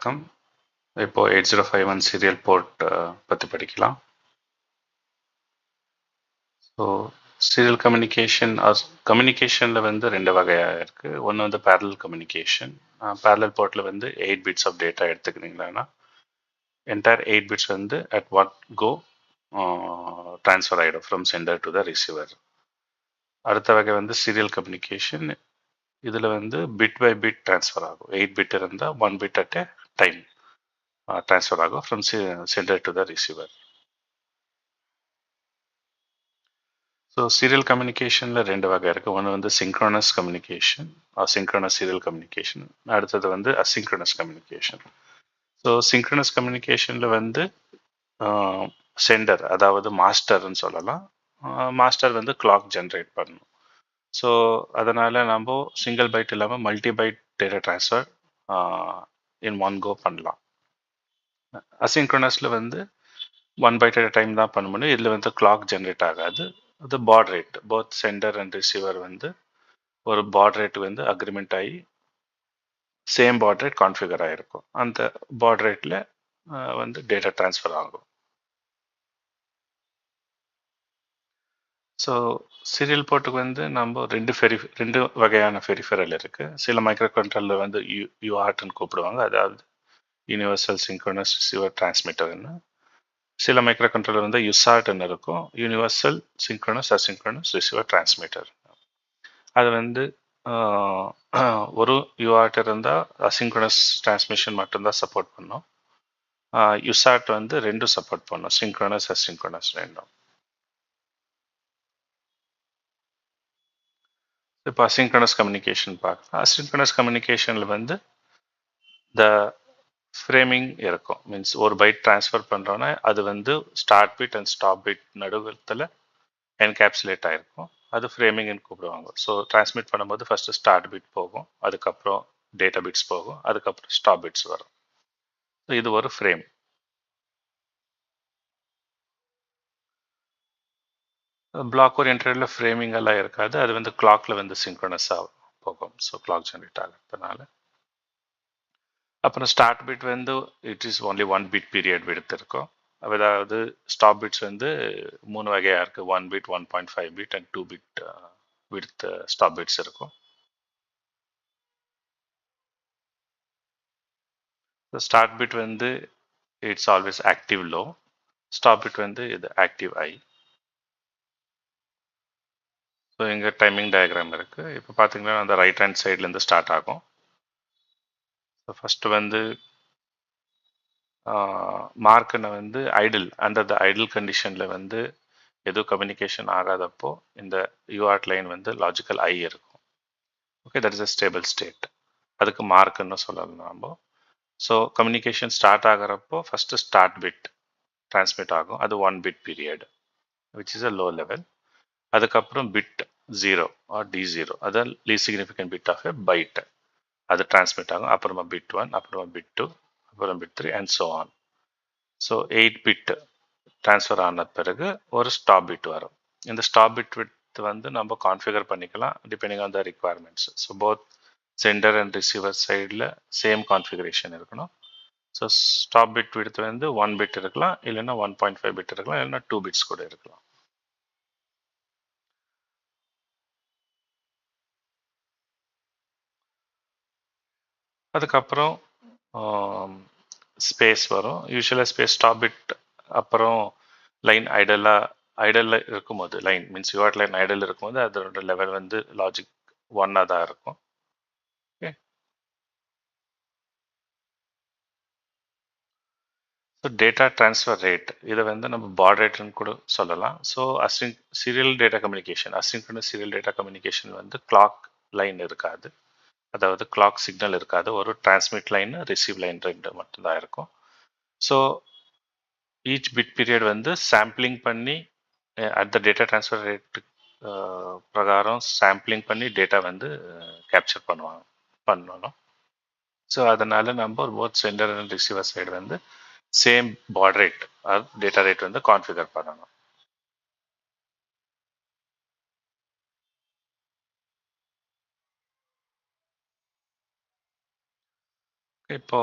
வணக்கம். இப்போ 8051 serial port பற்றி படிக்கலாம். ஸோ சீரியல் கம்யூனிகேஷனில் வந்து ரெண்டு வகையாக இருக்குது. ஒன்று வந்து பேரலல் கம்யூனிகேஷன். பேரலல் போர்ட்டில் வந்து 8 பிட்ஸ் ஆஃப் டேட்டா எடுத்துக்கிறீங்களா, என்டையர் 8 பிட்ஸ் வந்து அட் வாட் கோ ட்ரான்ஸ்ஃபர் ஆகிடும் from sender to the receiver. அடுத்த வகை வந்து சீரியல் கம்யூனிகேஷன். இதில் வந்து பிட் பை பிட் ட்ரான்ஸ்ஃபர் ஆகும். 8 பிட் இருந்தால் 1 bit at a time transfer ஆகும் from sender to the receiver. So serial கம்யூனிகேஷனில் ரெண்டு வகை இருக்குது. ஒன்று வந்து synchronous communication, synchronous serial communication. அடுத்தது வந்து அசிங்க்ரோனஸ் கம்யூனிகேஷன். ஸோ சிங்க்ரோனஸ் கம்யூனிகேஷனில் வந்து சென்டர், அதாவது மாஸ்டர்னு சொல்லலாம். மாஸ்டர் வந்து கிளாக் ஜென்ரேட் பண்ணணும். ஸோ அதனால் நம்ம சிங்கிள் பைட் இல்லாமல் multi byte data transfer in one go பண்ணலாம். அசிங்க்ரோனஸில் வந்து 1 பைட் அட் டைம் தான் பண்ண முடியும். இதில் வந்து கிளாக் ஜென்ரேட் ஆகாது. அது baud rate, both sender and receiver வந்து ஒரு பாட் ரேட் வந்து அக்ரிமெண்ட் ஆகி சேம் பாட் ரேட் கான்ஃபிகர் ஆகிருக்கும். அந்த பாட் ரேட்டில் வந்து டேட்டா ட்ரான்ஸ்ஃபர் ஆகும். ஸோ சீரியல் போர்ட்டுக்கு வந்து நம்ம ரெண்டு வகையான பெரிஃபெரல் இருக்குது. சில மைக்ரோ கண்ட்ரோலர் வந்து யூஆர்ட்னு கூப்பிடுவாங்க, அதாவது யூனிவர்சல் சிங்க்ரோனஸ் ரிசீவர் டிரான்ஸ்மிட்டர்னு. சில மைக்ரோ கண்ட்ரோலர் வந்து யுசார்ட்னு இருக்கும், universal synchronous asynchronous receiver transmitter. அது வந்து ஒரு யூஆர்ட் இருந்தால் அசிங்க்ரோனஸ் டிரான்ஸ்மிஷன் மட்டும்தான் சப்போர்ட் பண்ணும். யுசார்ட் வந்து ரெண்டும் சப்போர்ட் பண்ணும், சிங்க்ரோனஸ் அசிங்க்ரோனஸ் ரெண்டும். இப்போ அசிங்க்ரோனஸ் கம்யூனிகேஷன் பார்க்கலாம். அசிங்க்ரோனஸ் கம்யூனிகேஷனில் வந்து த ஃப்ரேமிங் இருக்கும். மீன்ஸ் ஒரு பைட் ட்ரான்ஸ்ஃபர் பண்ணுறோன்னா அது வந்து start bit and stop bit நடுவில் என்கேப்சுலேட் ஆகிருக்கும். அது ஃப்ரேமிங்னு கூப்பிடுவாங்க. ஸோ ட்ரான்ஸ்மிட் பண்ணும்போது ஃபஸ்ட்டு ஸ்டார்ட் பிட் போகும், அதுக்கப்புறம் டேட்டா பிட்ஸ் போகும், அதுக்கப்புறம் ஸ்டாப் பிட்ஸ் வரும். ஸோ இது ஒரு ஃப்ரேம். பிளாக் ஓரியன்டில் ஃப்ரேமிங் எல்லாம் இருக்காது. அது வந்து கிளாக்ல வந்து சிங்க்ரோனஸாக போகும். ஸோ கிளாக் ஜென்ரேட் ஆகிறதுனால. அப்புறம் ஸ்டார்ட் பிட் வந்து it is only 1 bit period விடுத்து இருக்கும். அதாவது ஸ்டாப் பிட்ஸ் வந்து 3 வகையாக இருக்குது. 1 பிட், 1.5 பிட் அண்ட் 2 பிட் விடுத்து ஸ்டாப் பிட்ஸ் இருக்கும். ஸ்டார்ட் பிட் வந்து it's always active low, stop bit வந்து இது ஆக்டிவ் ஐ. ஸோ இங்கே டைமிங் டயக்ராம் இருக்குது. இப்போ பார்த்தீங்கன்னா அந்த ரைட் ஹேண்ட் சைட்லேருந்து ஸ்டார்ட் ஆகும். ஸோ ஃபஸ்ட்டு வந்து மார்க்குன்னு வந்து ஐடில், அண்டர் த ஐடில் கண்டிஷனில் வந்து எதுவும் கம்யூனிகேஷன் ஆகாதப்போ இந்த யூஆர்ட் லைன் வந்து லாஜிக்கல் ஐ இருக்கும். Okay, that is a stable state. அதுக்கு மார்க்குன்னு சொல்லலாம் நம்ம. ஸோ கம்யூனிகேஷன் ஸ்டார்ட் ஆகிறப்போ ஃபஸ்ட்டு ஸ்டார்ட் பிட் டிரான்ஸ்மிட் ஆகும். அது 1 bit period which is a low level. அதுக்கப்புறம் பிட் 0 ஆர் D0, அது least significant bit of a byte, அது டிரான்ஸ்மிட் ஆகும். அப்புறமா பிட் 1, அப்புறமா பிட் 2, அப்புறம் bit 3 and so on. So 8 bit transfer ஆன பிறகு ஒரு ஸ்டாப் பிட் வரும். இந்த ஸ்டாப் பிட் வித் வந்து நம்ம கான்ஃபிகர் பண்ணிக்கலாம் depending on the requirements. So both sender and receiver சைடில் சேம் கான்ஃபிகரேஷன் இருக்கணும். ஸோ ஸ்டாப் பிட் வித் வந்து 1 பிட் இருக்கலாம், இல்லைன்னா 1.5 பிட் இருக்கலாம், இல்லைன்னா 2 பிட்ஸ் கூட இருக்கலாம். அதுக்கப்புறம் ஸ்பேஸ் வரும். யூஸ்வலாக ஸ்பேஸ் ஸ்டாப் பிட் அப்புறம் லைன் ஐடலில் இருக்கும்போது, line means UART line Idol இருக்கும்போது அதோட லெவல் வந்து லாஜிக் 1ஆக தான் இருக்கும். Okay, so data transfer rate, இதை வந்து நம்ம பாட் ரேட்னு கூட சொல்லலாம். So serial data communication, asynchronous serial data communication வந்து கிளாக் லைன் இருக்காது, அதாவது கிளாக் சிக்னல் இருக்காது. ஒரு டிரான்ஸ்மிட் லைன், ரிசீவ் லைன் ரெண்டு மட்டும்தான் இருக்கும். ஸோ ஈச் பிட் பீரியட் வந்து சாம்பிளிங் பண்ணி at the data transfer rate பிரகாரம் சாம்பிளிங் பண்ணி டேட்டா வந்து கேப்சர் பண்ணணும். ஸோ அதனால நம்ம both sender and receiver side வந்து same baud rate or data rate வந்து கான்ஃபிகர் பண்ணணும். இப்போ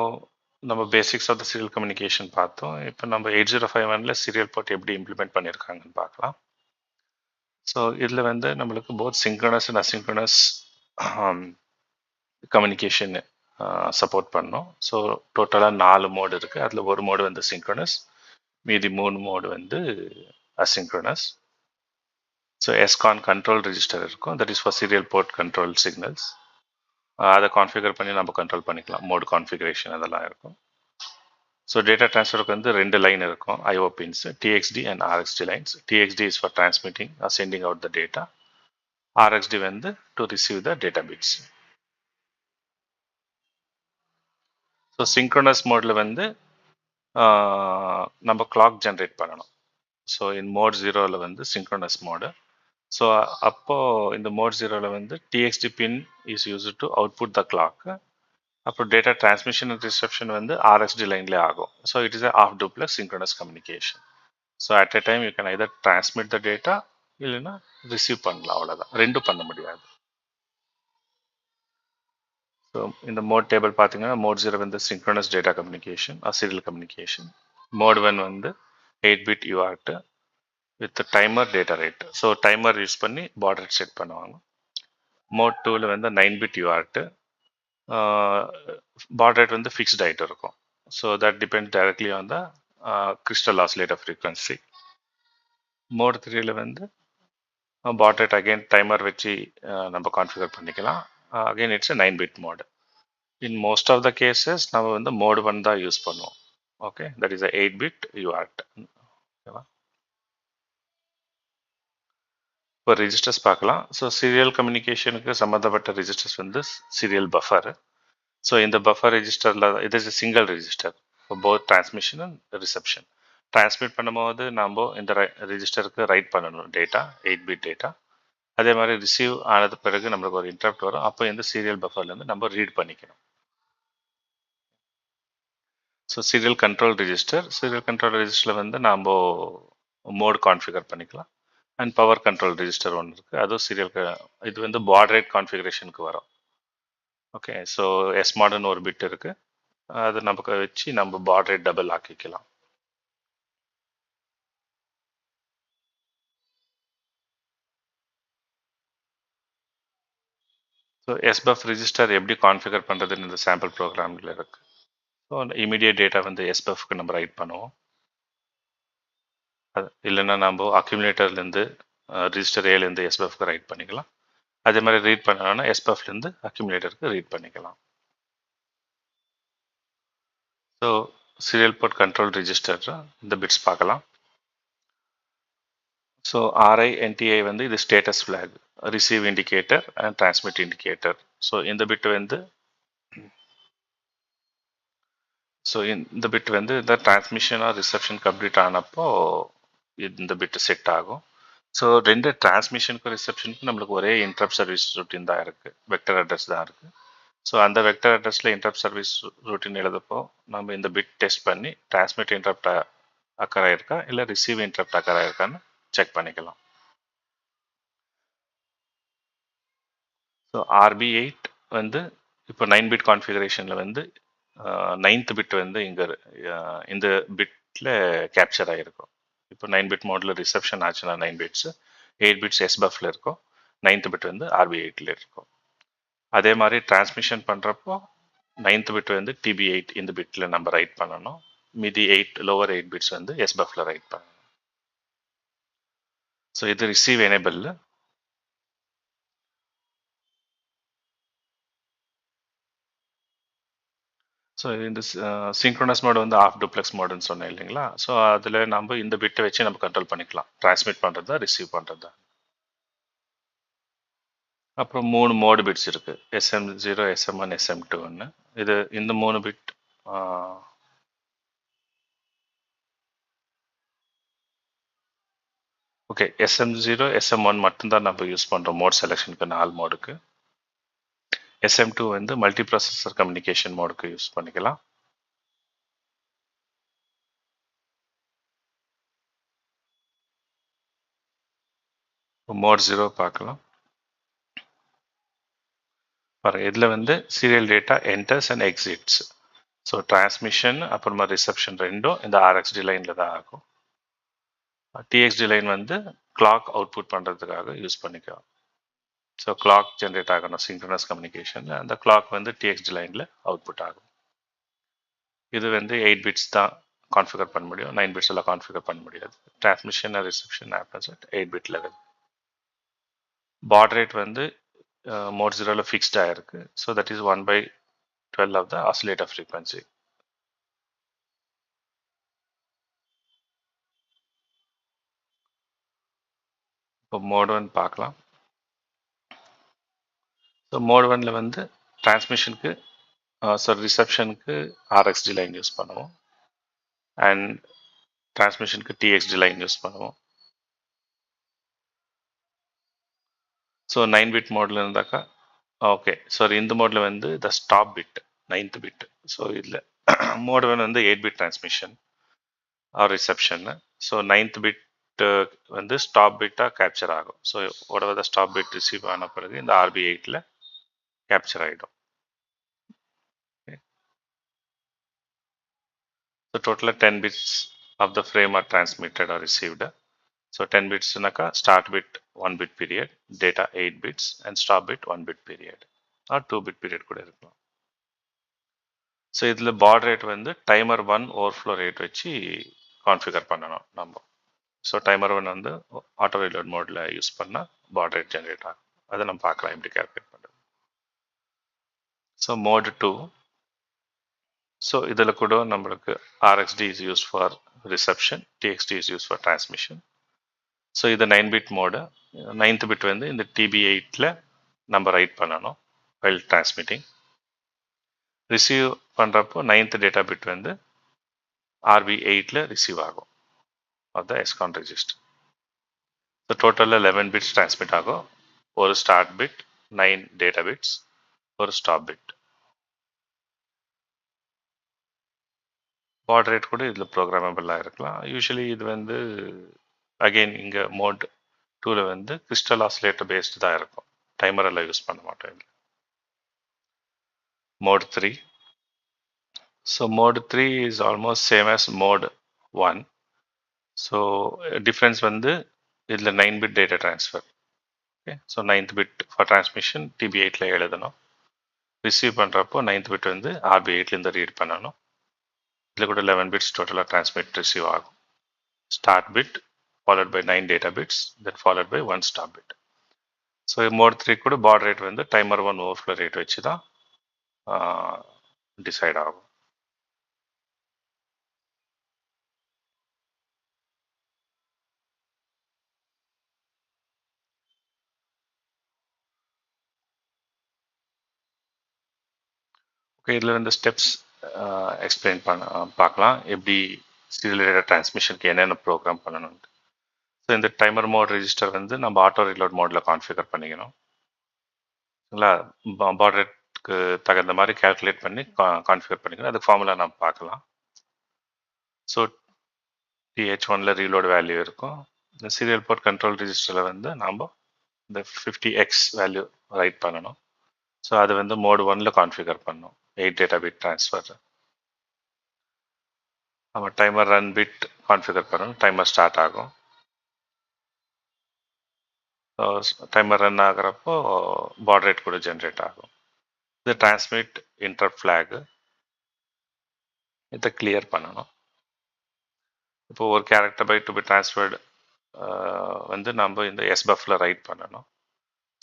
நம்ம basics of the serial communication பார்த்தோம். இப்போ நம்ம 8051ல சீரியல் போர்ட் எப்படி இம்ப்ளிமெண்ட் பண்ணியிருக்காங்கன்னு பார்க்கலாம். ஸோ இதில் வந்து நம்மளுக்கு both synchronous and asynchronous communication support பண்ணோம். ஸோ டோட்டலாக 4 மோடு இருக்குது. அதில் ஒரு மோடு வந்து சிங்க்ரனஸ், மீதி 3 மோடு வந்து அசிங்க்ரனஸ். ஸோ எஸ்கான் கண்ட்ரோல் ரெஜிஸ்டர் இருக்கும், that is for serial port control signals. அதை கான்ஃபிகர் பண்ணி நம்ம கண்ட்ரோல் பண்ணிக்கலாம், மோட் கான்ஃபிகரேஷன் அதெல்லாம் இருக்கும். ஸோ டேட்டா ட்ரான்ஸ்ஃபருக்கு வந்து 2 லைன் இருக்கும், IO pins, TXD and RXD lines. TXD is for transmitting or sending out the data, RXD வந்து to receive the data bits. So synchronous மோடில் வந்து நம்ம கிளாக் ஜென்ரேட் பண்ணணும். ஸோ இன் மோட் 0ல் வந்து synchronous mode. So அப்போது இந்த mode 0ல் வந்து TXD pin is use to output the clock. அப்புறம் டேட்டா டிரான்ஸ்மிஷன் அண்ட் ரிசப்ஷன் வந்து ஆர்எக்ஸ்டி லைன்லேயே ஆகும். So it is half duplex synchronous communication. So at a time you can either transmit the data இல்லைன்னா receive பண்ணலாம், அவ்வளோதான். ரெண்டும் பண்ண முடியாது. ஸோ இந்த மோட் டேபிள் பார்த்தீங்கன்னா மோட் 0 வந்து synchronous data communication or serial communication. Mode 1 வந்து 8-bit UART with timer data rate. So timer use பண்ணி பாட் ரேட் செட் பண்ணுவாங்க. மோட் 2ல் வந்து 9-bit UART, பாட் ரேட் வந்து ஃபிக்ஸ்ட் ஆகிட்டு இருக்கும். So that depend directly on the crystal oscillator frequency. Mode 3ல் வந்து பாட் ரேட் அகைன் டைமர் வச்சு நம்ம கான்ஃபிகர் பண்ணிக்கலாம். Again it's 9-bit mode. In most of the cases நம்ம வந்து மோட் 1 தான் யூஸ் பண்ணுவோம். Okay, that is 8-bit UART. ஓகேவா? இப்போ ரிஜிஸ்டர்ஸ் பார்க்கலாம். ஸோ சீரியல் கம்யூனிகேஷனுக்கு சம்மந்தப்பட்ட ரிஜிஸ்டர்ஸ் வந்து சீரியல் பஃபர். ஸோ இந்த பஃபர் ரெஜிஸ்டரில் இது is single register for both transmission and reception. Transmit பண்ணும்போது நம்ம இந்த ரெஜிஸ்டருக்கு ரைட் பண்ணணும் டேட்டா, 8-bit டேட்டா. அதே மாதிரி ரிசீவ் ஆனது பிறகு நம்மளுக்கு ஒரு இன்டரப்ட் வரும். அப்போ இந்த சீரியல் பஃபர்லேருந்து நம்ம ரீட் பண்ணிக்கணும். ஸோ சீரியல் கண்ட்ரோல் ரெஜிஸ்டரில் வந்து நம்ம மோட் கான்ஃபிகர் பண்ணிக்கலாம். அண்ட் பவர் கண்ட்ரோல் ரெஜிஸ்டர் ஒன்று இருக்குது, அதுவும் சீரியல் இது வந்து பாட் ரேட் கான்ஃபிகரேஷனுக்கு வரும். ஓகே, ஸோ எஸ் மாடுன்னு ஒரு பிட் இருக்குது, அது நமக்கு வச்சு நம்ம பாட் ரேட் டபுள் ஆக்கிக்கலாம். ஸோ எஸ்பஃப் ரெஜிஸ்டர் எப்படி கான்ஃபிகர் பண்ணுறதுன்னு இந்த சாம்பிள் ப்ரோக்ராமில் இருக்குது. ஸோ இமீடியட் டேட்டா வந்து எஸ்பஃப்க்கு நம்ம ரைட் பண்ணுவோம். அது இல்லைன்னா நம்ம அக்யூமுலேட்டர்லேருந்து ரிஜிஸ்டர் ஏலேருந்து எஸ்பஃப்க்கு ரைட் பண்ணிக்கலாம். அதே மாதிரி ரீட் பண்ணணும்னா எஸ்பஃப்லேருந்து அக்யூமுலேட்டருக்கு ரீட் பண்ணிக்கலாம். So serial port control register இந்த பிட்ஸ் பார்க்கலாம். ஸோ ஆர்ஐ என்டிஐ வந்து இது status flag, receive indicator and transmit indicator. So இந்த பிட் வந்து இந்த டிரான்ஸ்மிஷன் ஆர் ரிசப்ஷன் கம்ப்ளீட் ஆனப்போ இந்த பிட் செட் ஆகும். ஸோ ரெண்டு டிரான்ஸ்மிஷனுக்கும் ரிசப்ஷனுக்கும் நம்மளுக்கு ஒரே இன்டரப்ட் சர்வீஸ் ரூட்டின் தான் இருக்குது, வெக்டர் அட்ரஸ் தான் இருக்குது. ஸோ அந்த வெக்டர் அட்ரஸில் இன்டரப்ட் சர்வீஸ் ரூட்டின் எழுதப்போ நம்ம இந்த பிட் டெஸ்ட் பண்ணி டிரான்ஸ்மிட் இன்டரப்ட் அக்கர் ஆயிருக்கா இல்லை ரிசீவ் இன்டரப்ட் அக்கர் ஆயிருக்கான்னு செக் பண்ணிக்கலாம். ஸோ RB8 வந்து இப்போ 9-bit கான்ஃபிகரேஷனில் வந்து 9th பிட் வந்து இங்கே இந்த பிட்டில் கேப்சர் ஆகிருக்கும். இப்போ 9-bit மோடில் ரிசப்ஷன் ஆச்சுன்னா 9 bits, 8 bits SBUF-ல் இருக்கும், 9th பிட் வந்து RB8ல் இருக்கும். அதே மாதிரி டிரான்ஸ்மிஷன் பண்ணுறப்போ 9th பிட் வந்து TB8 இந்த பிட்டில் நம்ம ரைட் பண்ணணும், மீதி லோவர் 8 bits வந்து SBUF-ல ரைட் பண்ணணும். ஸோ இது ரிசீவ் எனேபிள். ஸோ இந்த சிங்க்ரோனஸ் மோடு வந்து ஆஃப் டூப்ளெக்ஸ் மோடுன்னு சொன்னேன் இல்லைங்களா. ஸோ அதில் நம்ம இந்த பிட்டை வச்சு நம்ம கண்ட்ரோல் பண்ணிக்கலாம், டிரான்ஸ்மிட் பண்ணுறதா ரிசீவ் பண்ணுறதா. அப்புறம் 3 மோடு பிட்ஸ் இருக்குது, SM0, SM1, SM2ன்னு. இது இந்த 3 பிட் ஓகே, SM0, SM1 மட்டும்தான் நம்ம யூஸ் பண்ணுறோம் மோட் செலெக்ஷனுக்கு, 4 மோடுக்கு. SM2 வந்து மல்டி ப்ராசஸர் கம்யூனிகேஷன் மோடுக்கு யூஸ் பண்ணிக்கலாம். மோட் 0 பார்க்கலாம். இதில் வந்து serial data enters and exits. So transmission அப்புறமா ரிசப்ஷன் ரெண்டும் இந்த RxD லைனில் தான் ஆகும். TXD லைன் வந்து கிளாக் அவுட்புட் பண்ணுறதுக்காக யூஸ் பண்ணிக்கலாம். ஸோ கிளாக் ஜென்ரேட் ஆகணும் சிங்க்ரனஸ் கம்யூனிகேஷன், அந்த கிளாக் வந்து TXD லைனில் அவுட்புட் ஆகும். இது வந்து 8 பிட்ஸ் தான் கான்ஃபிகர் பண்ண முடியும், 9 பிட்ஸ் எல்லாம் கான்ஃபிகர் பண்ண முடியாது. Transmission reception happens at 8 bit level. Baud rate வந்து மோட் 0ல ஃபிக்ஸ்ட் ஆயிருக்கு. So that is 1/12 of the oscillator frequency. இப்போ மோட் 1 பார்க்கலாம். ஸோ மோட் 1ல வந்து டிரான்ஸ்மிஷனுக்கு ரிசப்ஷனுக்கு RxD லைன் யூஸ் பண்ணுவோம் அண்ட் டிரான்ஸ்மிஷனுக்கு TXD லைன் யூஸ் பண்ணுவோம். ஸோ 9 பிட் மோடில் இருந்தாக்கா ஓகே, சாரி இந்த மோடில் வந்து the stop bit 9th bit. So இதில் மோட் 1 வந்து 8 bit transmission or reception. So 9th bit வந்து ஸ்டாப் பிட்டாக கேப்சர் ஆகும். So whatever the stop bit receive ஆன பிறகு இந்த RB8ல கேப்சர் ஆகிடும். So total 10 bits of the frame are transmitted or received. So 10 bits naka start bit 1 bit period, data 8 bits and stop bit 1 bit period or 2 bit period kuda irukkalam. So idhula baud rate vandu timer 1 overflow rate vechi configure pannanom namba. So timer 1 vandu auto reload mode la use panna baud rate generate agum. Adha nam paakalam eppadi calculate pandradhu. So mode 2. So idhula kuda namakku RxD is used for reception, TXD is used for transmission. So இது 9 bit mode. 9th bit வந்து இந்த TB8ல நம்ம right பண்ணணும் while transmitting. Receive பண்ணுறப்போ 9th data bit வந்து RB8ல receive ஆகும் of the ESCON register. So டோட்டலில் 11 பிட்ஸ் டிரான்ஸ்மிட் ஆகும். ஒரு ஸ்டார்ட் பிட், 9 டேட்டா பிட்ஸ், ஒரு ஸ்டாப் பிட். பாட் ரேட் கூட இதில் ப்ரோக்ராமபிளாக இருக்கலாம். யூஸ்வலி இது வந்து அகெயின் இங்கே மோட் 2ல வந்து கிறிஸ்டல் ஆசிலேட்டர் பேஸ்டு தான் இருக்கும், டைமர் எல்லாம் யூஸ் பண்ண மாட்டோம். Mode 3. So mode 3 is almost same as mode 1. So difference வந்து இதில் 9 bit data transfer. Okay, so 9th bit for transmission TB8ல எழுதணும். ரிசீவ் பண்ணுறப்போ 9th பிட் வந்து RB8லேருந்து ரீட் பண்ணணும். இதில் கூட 11 பிட்ஸ் டோட்டலாக டிரான்ஸ்மிட் ரிசீவ் ஆகும். Start bit followed by 9 data bits, then followed by 1 stop bit. So mode 3 கூட baud rate வந்து timer 1 overflow rate வச்சு தான் டிசைட் ஆகும். ஓகே, இதில் இந்த ஸ்டெப்ஸ் எக்ஸ்பிளைன் பார்க்கலாம், எப்படி சீரியல் டேட்டா டிரான்ஸ்மிஷனுக்கு என்னென்ன ப்ரோக்ராம் பண்ணணும்னு. ஸோ இந்த டைமர் மோட் ரெஜிஸ்டர் வந்து நம்ம ஆட்டோ ரீலோட் மோடில் கான்ஃபிகர் பண்ணிக்கணும். இல்லை பாட் ரேட்க்கு தகுந்த மாதிரி கேல்குலேட் பண்ணி கான்ஃபிகர் பண்ணிக்கணும். அதுக்கு ஃபார்முலா நம்ம பார்க்கலாம். ஸோ TH1ல ரீலோட் வேல்யூ இருக்கும். இந்த சீரியல் போர்ட் கண்ட்ரோல் ரெஜிஸ்டரில் வந்து நாம் இந்த 50x வேல்யூ ரைட் பண்ணணும். ஸோ அது வந்து மோட் 1ல கான்ஃபிகர் பண்ணணும், 8 டேட்டா பிட் ட்ரான்ஸ்ஃபர். நம்ம டைமர் ரன் பிட் கான்ஃபிகர் பண்ணணும், டைமர் ஸ்டார்ட் ஆகும். டைமர் ரன் ஆகிறப்போ பாட் ரேட் கூட ஜென்ரேட் ஆகும். இது டிரான்ஸ்மிட் இன்டரப்ட் ஃப்ளாகு, இதை கிளியர் பண்ணணும். இப்போ ஒரு character byte to be transferred வந்து நம்ம இந்த SBUF-ல ரைட் பண்ணணும்.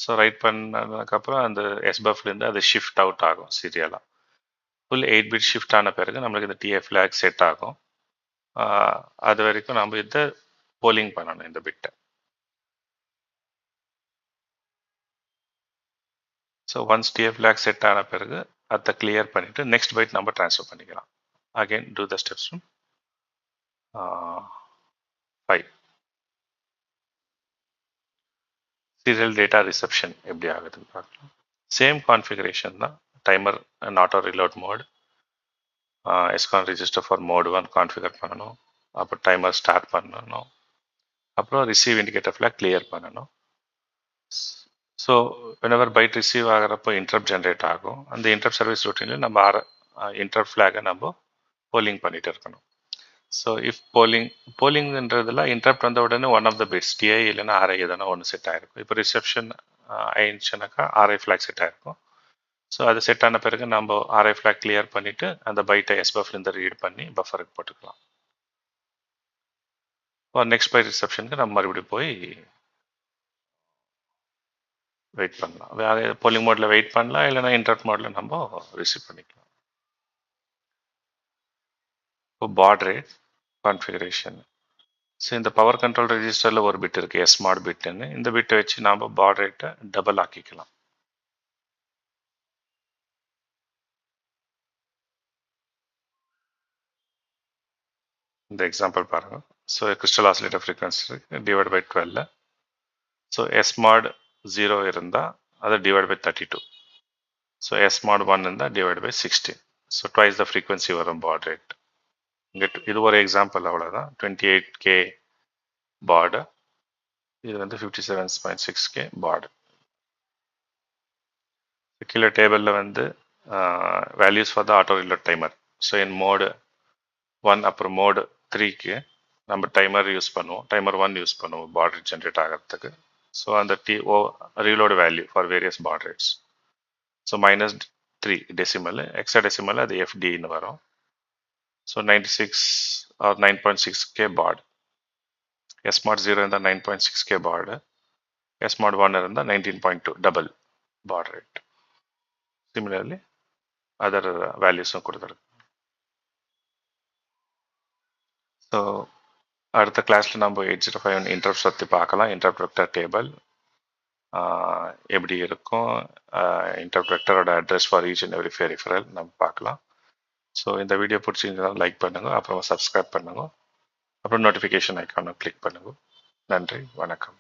ஸோ ரைட் பண்ணதுக்கப்புறம் அந்த SBUF-லேருந்து அது ஷிஃப்ட் அவுட் ஆகும் சீரியலாக. ஃபுல் 8 பிட் ஷிஃப்ட் ஆன பிறகு நம்மளுக்கு இந்த TF ஃப்ளாக் செட் ஆகும். அது வரைக்கும் நம்ம இதை போலிங் பண்ணணும் இந்த பிட்டை. So once TF flag set ஆன பிறகு அதை கிளியர் பண்ணிவிட்டு நெக்ஸ்ட் பைட் நம்ம ட்ரான்ஸ்ஃபர் பண்ணிக்கலாம். Again do the steps from 5. Serial data reception எப்படி ஆகுதுன்னு பார்க்கலாம். சேம் கான்ஃபிகரேஷன் தான். Timer and auto reload mode, ESCON register for mode 1 configure பண்ணணும். அப்புறம் டைமர் ஸ்டார்ட் பண்ணணும். அப்புறம் ரிசீவ் இண்டிகேட்டர் ஃப்ளாக் கிளியர் பண்ணணும். ஸோ whenever பைட் ரிசீவ் ஆகிறப்போ இன்டரப்ட் ஜென்ரேட் ஆகும். அந்த இன்டரப்ட் சர்வீஸ் ரொட்டீனில் நம்ம இன்டர் ஃப்ளாகை நம்ம போலிங் பண்ணிட்டு இருக்கணும். ஸோ இஃப் போலிங்ன்றதுல இன்டரப்ட் வந்த உடனே one of the bits TI இல்லைன்னா ஆர்ஐ எதனா ஒன்று செட் ஆயிருக்கும். இப்போ ரிசப்ஷன் ஆயிடுச்சுனாக்கா ஆர்ஐ ஃப்ளாக் செட் ஆயிருக்கும். ஸோ அது செட் ஆன பிறகு நம்ம ஆர்ஐ ஃப்ளாக் கிளியர் பண்ணிட்டு அந்த பைட்டை எஸ்பஃப்லேருந்து ரீட் பண்ணி பஃபருக்கு போட்டுக்கலாம். நெக்ஸ்ட் பை ரிசப்ஷனுக்கு நம்ம மறுபடியும் போய் வெயிட் பண்ணலாம். வேறு போலிங் மோடில் வெயிட் பண்ணலாம், இல்லைனா இன்டர்ப்ட் மோடில் நம்ம ரிசீவ் பண்ணிக்கலாம். இப்போ பாட் ரேட் கான்ஃபிகரேஷன். ஸோ இந்த பவர் கண்ட்ரோல் ரெஜிஸ்டரில் ஒரு பிட் இருக்குது, எஸ்மாட் பிட்டுன்னு. இந்த பிட்டை வச்சு நாம் பாட் ரேட்டை டபுள் ஆக்கிக்கலாம். இந்த எக்ஸாம்பிள் பாருங்க. So crystal oscillator frequency divide by 12. So SMOD 0 இருந்தால் அதை டிவைட் பை 32. ஸோ எஸ்மாட் 1 இருந்தால் divide by 16. So twice the frequency வரும் பாட் ரேட். இங்கே இது ஒரு எக்ஸாம்பிள், அவ்வளோதான். 28K பாடு, இது வந்து 57.6K பாடு. கீழே டேபிளில் வந்து values for the auto reload timer. So in mode 1 அப்புறம் மோடு 3க்கு நம்ம டைமர் யூஸ் பண்ணுவோம், டைமர் 1 யூஸ் பண்ணுவோம் பாட் ரேட் ஜென்ரேட் ஆகிறதுக்கு. ஸோ அந்த reload value for various baud rates. So -3 decimal, hexadecimal அது FDன்னு வரும். ஸோ 96 ஆர் 9.6K பாட். எஸ்மாட் 0 இருந்தால் 9.6K பாடு, எஸ்மாட் 1 இருந்தால் 19.2, double baud rate. Similarly other வேல்யூஸும் கொடுத்துருக்கு. ஸோ அடுத்த கிளாஸில் நம்ம 8051 இன்டரப்ட் பற்றி பார்க்கலாம். இன்டரப்ட் வெக்டர் டேபிள் எப்படி இருக்கும், இன்டரப்ட் வெக்டரோட address for each and every peripheral நம்ம பார்க்கலாம். ஸோ இந்த வீடியோ பிடிச்சிருந்தா லைக் பண்ணுங்க, அப்புறம் சப்ஸ்கிரைப் பண்ணுங்க, அப்புறம் நோட்டிஃபிகேஷன் ஐக்கானை கிளிக் பண்ணுங்க. நன்றி, வணக்கம்.